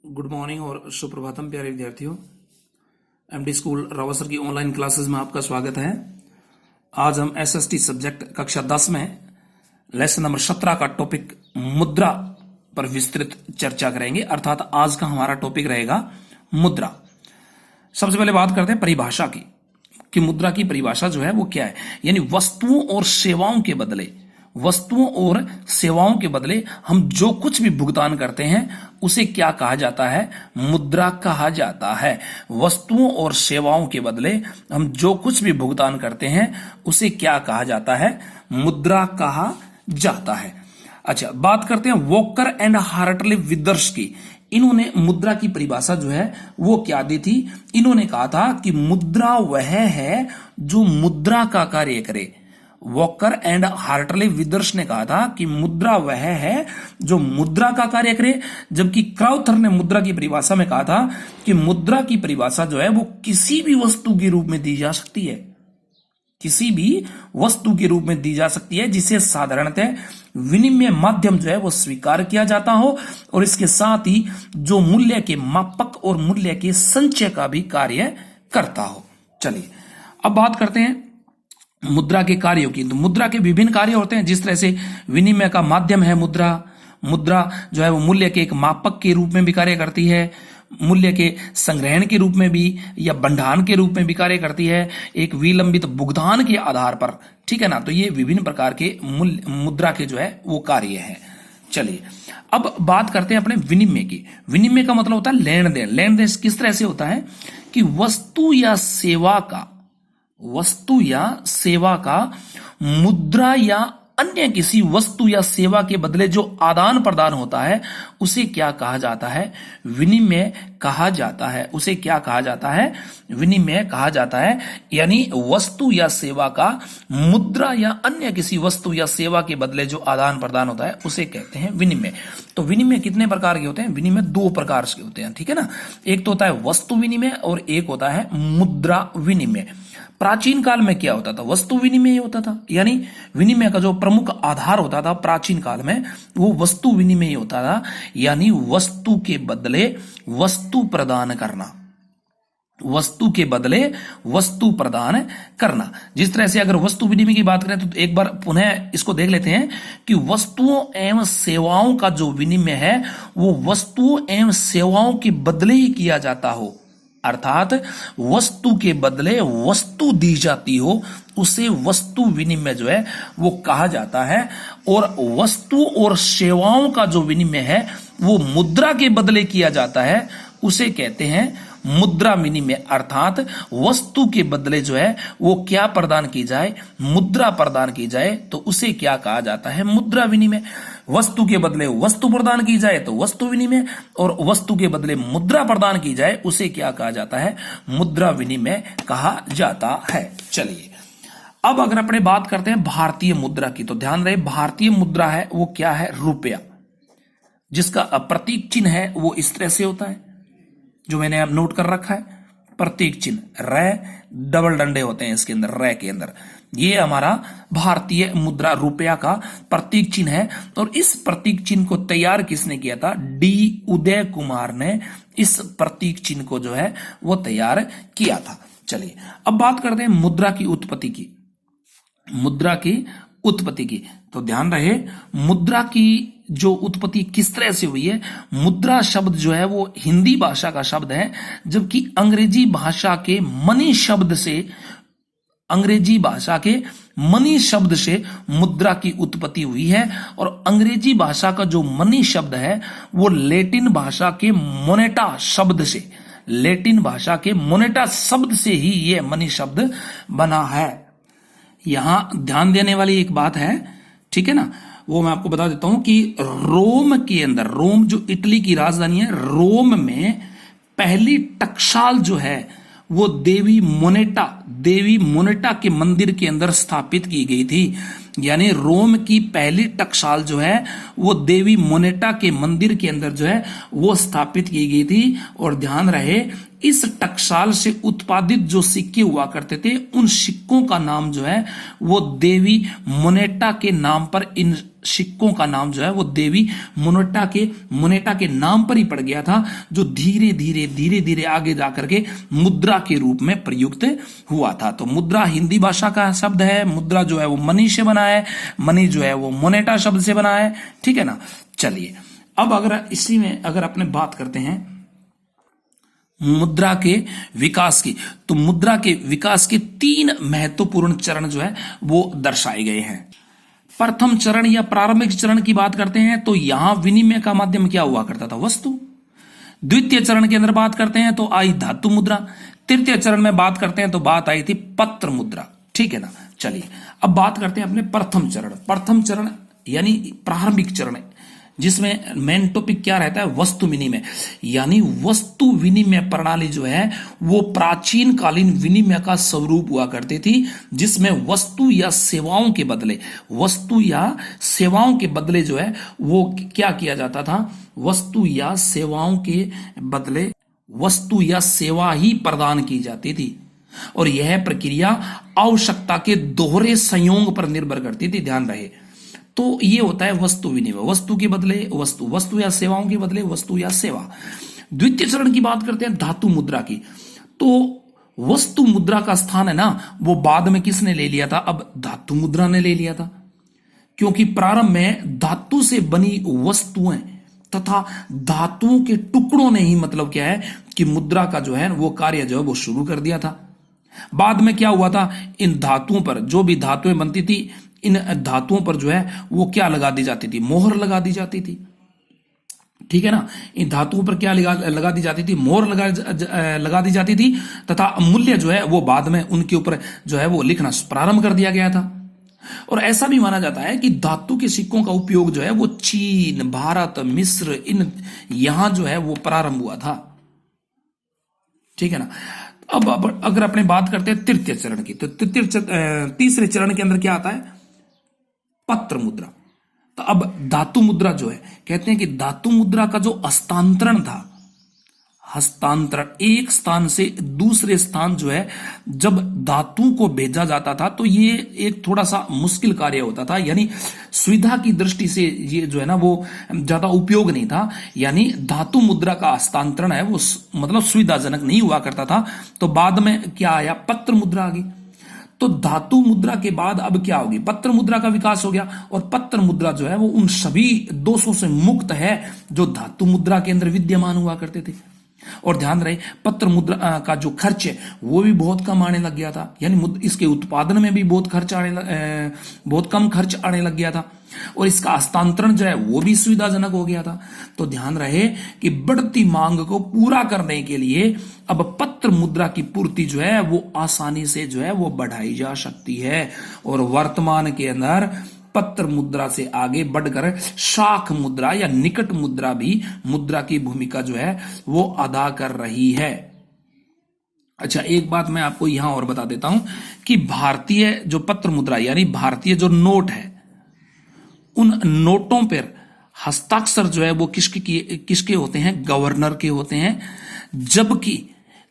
Good morning और सुप्रभातम प्यारे विद्यार्थियों। एमडी स्कूल रावसर की ऑनलाइन क्लासेस में आपका स्वागत है। आज हम एसएसटी सब्जेक्ट कक्षा 10 में लेसन नंबर 17 का टॉपिक मुद्रा पर विस्तृत चर्चा करेंगे। अर्थात आज का हमारा टॉपिक रहेगा मुद्रा। सबसे पहले बात करते हैं परिभाषा की कि मुद्रा की परिभाषा जो है वो क्या है। यानी वस्तुओं और सेवाओं के बदले हम जो कुछ भी भुगतान करते हैं उसे क्या कहा जाता है? मुद्रा कहा जाता है। वस्तुओं और सेवाओं के बदले हम जो कुछ भी भुगतान करते हैं उसे क्या कहा जाता है? मुद्रा कहा जाता है। अच्छा, बात करते हैं वॉकर एंड हार्टले विदर्स की। इन्होंने मुद्रा की परिभाषा जो है वो क्या दी थी? इन्होंने कहा था कि मुद्रा वह है जो मुद्रा का कार्य करे। वॉकर एंड हार्टले विदर्स ने कहा था कि मुद्रा वह है जो मुद्रा का कार्य करे, जबकि क्राउथर ने मुद्रा की परिभाषा में कहा था कि मुद्रा की परिभाषा जो है वो किसी भी वस्तु के रूप में दी जा सकती है, किसी भी वस्तु के रूप में दी जा सकती है जिसे साधारणतः विनिमय माध्यम जो है वो स्वीकार किया जाता हो और इसके साथ ही जो मूल्य के मापक और मूल्य के संचय का भी कार्य करता हो। चलिए अब बात करते हैं मुद्रा के कार्यों की। तो मुद्रा के विभिन्न कार्य होते हैं। जिस तरह से विनिमय का माध्यम है मुद्रा जो है वो मूल्य के एक मापक के रूप में भी कार्य करती है, मूल्य के संग्रहण के रूप में भी या भंडारण के रूप में भी कार्य करती है, एक विलंबित भुगतान के आधार पर। ठीक है ना। तो ये विभिन्न प्रकार के मुद्रा के जो है वो कार्य है। चलिए अब बात करते हैं अपने विनिमय की। विनिमय का मतलब होता है लेन देन। लेन देन किस तरह से होता है कि वस्तु या सेवा का मुद्रा या अन्य किसी वस्तु या सेवा के बदले जो आदान प्रदान होता है उसे क्या कहा जाता है? विनिमय कहा जाता है। उसे क्या कहा जाता है? विनिमय कहा जाता है। यानी वस्तु या सेवा का मुद्रा या अन्य किसी वस्तु या सेवा के बदले जो आदान प्रदान होता है उसे कहते हैं विनिमय। तो विनिमय कितने प्रकार के होते हैं? विनिमय दो प्रकार के होते हैं। ठीक है ना। एक तो होता है वस्तु विनिमय और एक होता है मुद्रा विनिमय। प्राचीन काल में क्या होता था? वस्तु विनिमय होता था। यानी विनिमय का जो प्रमुख आधार होता था प्राचीन काल में वो वस्तु विनिमय होता था। यानी वस्तु के बदले वस्तु प्रदान करना, वस्तु के बदले वस्तु प्रदान करना। जिस तरह से अगर वस्तु विनिमय की बात करें तो एक बार पुनः इसको देख लेते हैं कि वस्तुओं एवं सेवाओं का जो विनिमय है वो वस्तुओं एवं सेवाओं के बदले ही किया जाता हो। अर्थात वस्तु के बदले वस्तु दी जाती हो उसे वस्तु विनिमय जो है वो कहा जाता है। और वस्तु और सेवाओं का जो विनिमय है वो मुद्रा के बदले किया जाता है उसे कहते हैं मुद्रा विनिमय। अर्थात वस्तु के बदले जो है वो क्या प्रदान की जाए? मुद्रा प्रदान की जाए तो उसे क्या कहा जाता है? मुद्रा विनिमय। वस्तु के बदले वस्तु प्रदान की जाए तो वस्तु विनिमय, और वस्तु के बदले मुद्रा प्रदान की जाए उसे क्या कहा जाता है? मुद्रा विनिमय कहा जाता है। चलिए अब अगर अपने बात करते हैं भारतीय मुद्रा की, तो ध्यान रहे भारतीय मुद्रा है वो क्या है? रुपया, जिसका प्रतीक चिन्ह है वो इस तरह से होता है जो मैंने अब नोट कर रखा है। प्रतीक चिन्ह रै, डबल डंडे होते हैं इसके अंदर, रै के अंदर। ये हमारा भारतीय मुद्रा रुपया का प्रतीक चिन्ह है। और इस प्रतीक चिन्ह को तैयार किसने किया था? डी उदय कुमार ने इस प्रतीक चिन्ह को जो है वो तैयार किया था। चलिए अब बात करते हैं मुद्रा की उत्पत्ति की। मुद्रा की उत्पत्ति की तो ध्यान रहे मुद्रा की जो उत्पत्ति किस तरह से हुई है। मुद्रा शब्द जो है वो हिंदी भाषा का शब्द है, जबकि अंग्रेजी भाषा के मनी शब्द से मुद्रा की उत्पत्ति हुई है। और अंग्रेजी भाषा का जो मनी शब्द है वो लैटिन भाषा के मोनेटा शब्द से ही ये मनी शब्द बना है। यहां ध्यान देने वाली एक बात है, ठीक है ना, वो मैं आपको बता देता हूं कि रोम के अंदर, रोम जो इटली की राजधानी है, रोम में पहली टकसाल जो है वो देवी मोनेटा के मंदिर के अंदर स्थापित की गई थी। यानी रोम की पहली टकसाल जो है वो देवी मोनेटा के मंदिर के अंदर जो है वो स्थापित की गई थी। और ध्यान रहे इस टकसाल से उत्पादित जो सिक्के हुआ करते थे उन सिक्कों का नाम जो है वो देवी मोनेटा के नाम पर इन सिक्कों का नाम जो है वो देवी मोनेटा के नाम पर ही पड़ गया था, जो धीरे धीरे आगे जाकर के मुद्रा के रूप में प्रयुक्त हुआ था। तो मुद्रा हिंदी भाषा का शब्द है। मुद्रा जो है वो मनी से बना है, मनी जो है वो मोनेटा शब्द से बना है, ठीक है ना। चलिए अब अगर इसी में अगर अपने बात करते हैं मुद्रा के विकास की, तो मुद्रा के विकास के 3 महत्वपूर्ण चरण जो है वो दर्शाए गए हैं। प्रथम चरण या प्रारंभिक चरण की बात करते हैं तो यहां विनिमय का माध्यम क्या हुआ करता था? वस्तु। द्वितीय चरण के अंदर बात करते हैं तो आई धातु मुद्रा। तृतीय चरण में बात करते हैं तो बात आई थी पत्र मुद्रा, ठीक है ना। चलिए अब बात करते हैं अपने प्रथम चरण। प्रथम चरण यानी प्रारंभिक चरण, जिसमें मेन टॉपिक क्या रहता है? वस्तु विनिमय। यानी वस्तु विनिमय प्रणाली जो है वो प्राचीन कालीन विनिमय का स्वरूप हुआ करती थी, जिसमें वस्तु या सेवाओं के बदले जो है वो क्या किया जाता था? वस्तु या सेवाओं के बदले वस्तु या सेवा ही प्रदान की जाती थी, और यह प्रक्रिया आवश्यकता के दोहरे संयोग पर निर्भर करती थी, ध्यान रहे। तो ये होता है वस्तु विनिमय, वस्तु के बदले वस्तु, वस्तु या सेवाओं के बदले वस्तु या सेवा। द्वितीय चरण की बात करते हैं धातु मुद्रा की, तो वस्तु मुद्रा का स्थान है ना वो बाद में किसने ले लिया था? अब धातु मुद्रा ने ले लिया था, क्योंकि प्रारंभ में धातु से बनी वस्तुएं तथा धातुओं के टुकड़ों ने ही मतलब क्या है कि मुद्रा का जो है वो कार्य जो है वो शुरू कर दिया था। बाद में क्या हुआ था? इन धातुओं पर जो भी धातुएं बनती थी, इन धातुओं पर जो है वो क्या लगा दी जाती थी? मोहर लगा दी जाती थी, ठीक है ना। इन धातुओं पर क्या लगा दी जाती थी? मोहर लगा दी जाती थी, तथा मूल्य जो है वो बाद में उनके ऊपर जो है वो लिखना प्रारंभ कर दिया गया था। और ऐसा भी माना जाता है कि धातु के सिक्कों का उपयोग जो है वो चीन, भारत, मिस्र, इन यहां जो है वो प्रारंभ हुआ था, ठीक है ना। अब अगर अपने बात करते हैं तृतीय चरण की, तो तीसरे चरण के अंदर क्या आता है? पत्र मुद्रा। तो अब धातु मुद्रा जो है, कहते हैं कि धातु मुद्रा का जो हस्तांतरण था, हस्तांतरण एक स्थान से दूसरे स्थान जो है जब धातु को भेजा जाता था तो ये एक थोड़ा सा मुश्किल कार्य होता था, यानी सुविधा की दृष्टि से ये जो है ना वो ज्यादा उपयोग नहीं था। यानी धातु मुद्रा का हस्तांतरण है वो मतलब सुविधाजनक नहीं हुआ करता था। तो बाद में क्या आया? पत्र मुद्रा आ गई। तो धातु मुद्रा के बाद अब क्या होगी? पत्र मुद्रा का विकास हो गया, और पत्र मुद्रा जो है वो उन सभी दोषों से मुक्त है जो धातु मुद्रा के अंदर विद्यमान हुआ करते थे। और ध्यान रहे पत्र मुद्रा का जो खर्च है वो भी बहुत कम आने लग गया था, यानी इसके उत्पादन में भी बहुत कम खर्च आने लग गया था, और इसका हस्तांतरण जो है वो भी सुविधाजनक हो गया था। तो ध्यान रहे कि बढ़ती मांग को पूरा करने के लिए अब पत्र मुद्रा की पूर्ति जो है वो आसानी से जो है वो बढ़ाई जा सकती है, और वर्तमान के अंदर पत्र मुद्रा से आगे बढ़कर शाख मुद्रा या निकट मुद्रा भी मुद्रा की भूमिका जो है वो अदा कर रही है। अच्छा, एक बात मैं आपको यहां और बता देता हूं कि भारतीय जो पत्र मुद्रा यानी भारतीय जो नोट है, उन नोटों पर हस्ताक्षर जो है वो किसके होते हैं? गवर्नर के होते हैं। जबकि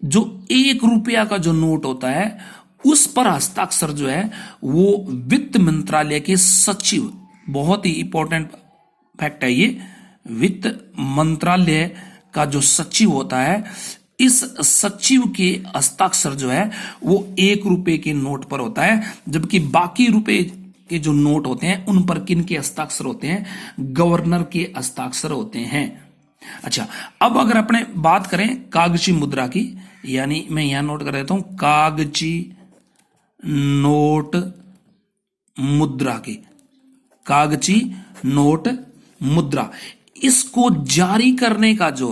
जो 1 रुपया का जो नोट होता है उस पर हस्ताक्षर जो है वो वित्त मंत्रालय के सचिव, बहुत ही इंपॉर्टेंट फैक्ट है ये, वित्त मंत्रालय का जो सचिव होता है, इस सचिव के हस्ताक्षर जो है वो 1 रुपए के नोट पर होता है। जबकि बाकी रुपए के जो नोट होते हैं उन पर किन के हस्ताक्षर होते हैं? गवर्नर के हस्ताक्षर होते हैं। अच्छा, अब अगर अपने बात करें कागजी मुद्रा की, यानी मैं यहां नोट कर देता हूं कागजी नोट मुद्रा की, कागजी नोट मुद्रा, इसको जारी करने का जो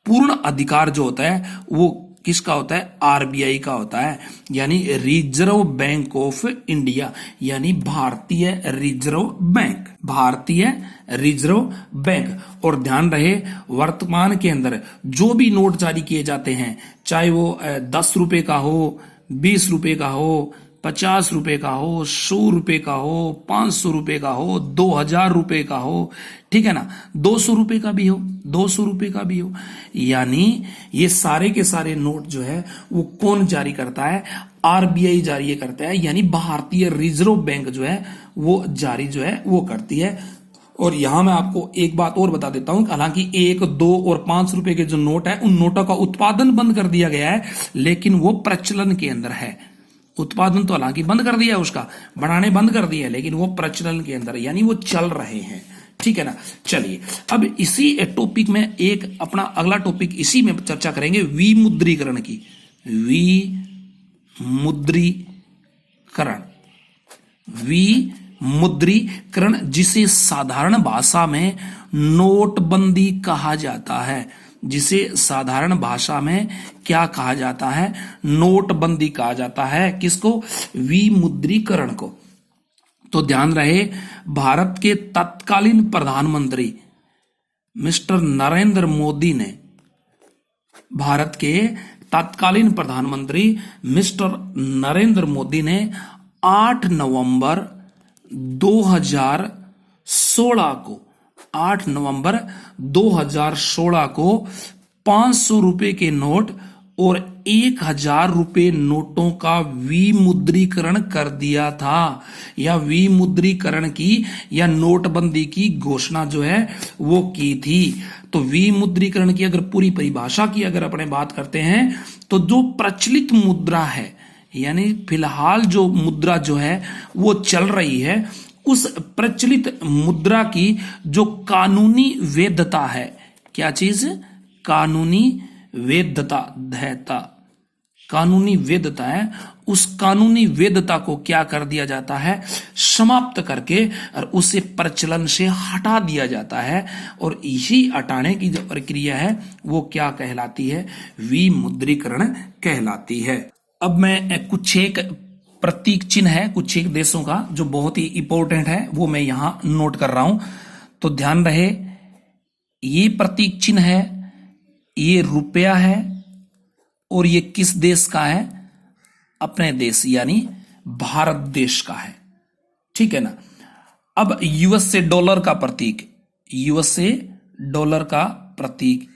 पूर्ण अधिकार जो होता है वो किसका होता है? आरबीआई का होता है, यानी रिजर्व बैंक ऑफ इंडिया, यानी भारतीय रिजर्व बैंक, भारतीय रिजर्व बैंक। और ध्यान रहे वर्तमान के अंदर जो भी नोट जारी किए जाते हैं, चाहे वो 10 रुपए का हो, 20 रुपए का हो, 50 रुपए का हो, 100 रुपए का हो, 500 रुपए का हो, 2000 रुपए का हो, ठीक है ना, 200 रुपए का भी हो, 200 रुपए का भी हो। यानी ये सारे के सारे नोट जो है वो कौन जारी करता है? आरबीआई जारी करता है, यानी भारतीय रिजर्व बैंक जो है वो जारी जो है वो करती है। और यहां मैं आपको एक बात और बता देता हूं, हालांकि 1, 2 और 5 रुपए के जो नोट है उन नोटों का उत्पादन बंद कर दिया गया है, लेकिन वो प्रचलन के अंदर है। उत्पादन तो हालांकि बंद कर दिया है, उसका बनाने बंद कर दिया है, लेकिन वो प्रचलन के अंदर, यानी वो चल रहे हैं, ठीक है ना। चलिए अब इसी टॉपिक में एक अपना अगला टॉपिक इसी में चर्चा करेंगे, विमुद्रीकरण की। विमुद्रीकरण जिसे साधारण भाषा में नोटबंदी कहा जाता है। जिसे साधारण भाषा में क्या कहा जाता है? नोटबंदी कहा जाता है। किसको? विमुद्रीकरण को। तो ध्यान रहे, भारत के तत्कालीन प्रधानमंत्री मिस्टर नरेंद्र मोदी ने, भारत के तत्कालीन प्रधानमंत्री मिस्टर नरेंद्र मोदी ने 8 नवंबर 2016 को 8 नवंबर 2016 को 500 रुपए के नोट और 1000 रुपए नोटों का विमुद्रीकरण कर दिया था, या विमुद्रीकरण की या नोटबंदी की घोषणा जो है वो की थी। तो विमुद्रीकरण की अगर पूरी परिभाषा की अगर अपने बात करते हैं, तो जो प्रचलित मुद्रा है, यानी फिलहाल जो मुद्रा जो है वो चल रही है, उस प्रचलित मुद्रा की जो कानूनी वैधता है, क्या चीज? कानूनी वैधता कानूनी वैधता है, उस कानूनी वैधता को क्या कर दिया जाता है? समाप्त करके और उसे प्रचलन से हटा दिया जाता है। और इसी हटाने की जो प्रक्रिया है वो क्या कहलाती है? विमुद्रीकरण कहलाती है। अब मैं कुछ एक प्रतीक चिन्ह है कुछ एक देशों का जो बहुत ही इंपॉर्टेंट है, वो मैं यहां नोट कर रहा हूं। तो ध्यान रहे, ये प्रतीक चिन्ह है, ये रुपया है, और ये किस देश का है? अपने देश यानी भारत देश का है, ठीक है ना। अब यूएसए डॉलर का प्रतीक, यूएसए डॉलर का प्रतीक,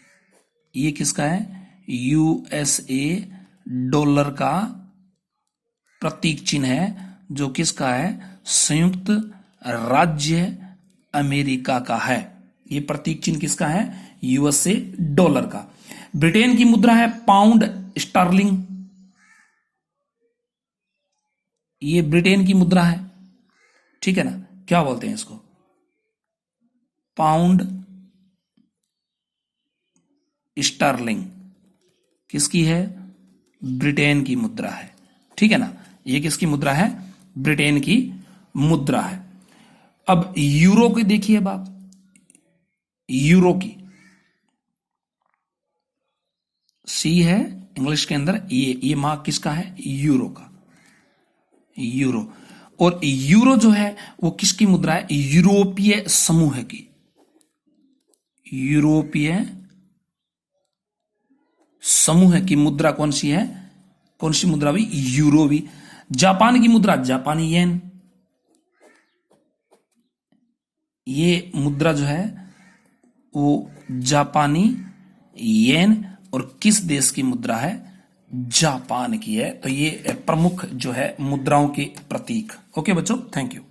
ये किसका है? यूएसए डॉलर का प्रतीक चिन्ह है, जो किसका है? संयुक्त राज्य अमेरिका का है। ये प्रतीक चिन्ह किसका है? यूएसए डॉलर का। ब्रिटेन की मुद्रा है पाउंड स्टर्लिंग, ये ब्रिटेन की मुद्रा है, ठीक है ना। क्या बोलते हैं इसको? पाउंड स्टर्लिंग किसकी है? ब्रिटेन की मुद्रा है, ठीक है ना। ये किसकी मुद्रा है? ब्रिटेन की मुद्रा है। अब यूरो की देखिए, अब आप यूरो की, सी है इंग्लिश के अंदर, ये मार्क किसका है? यूरो का, यूरो। और यूरो जो है वो किसकी मुद्रा है? यूरोपीय समूह की, यूरोपीय समूह की मुद्रा कौन सी है? कौन सी मुद्रा भी? यूरो भी। जापान की मुद्रा जापानी येन, ये मुद्रा जो है वो जापानी येन, और किस देश की मुद्रा है? जापान की है। तो ये प्रमुख जो है मुद्राओं के प्रतीक। ओके बच्चों, थैंक यू।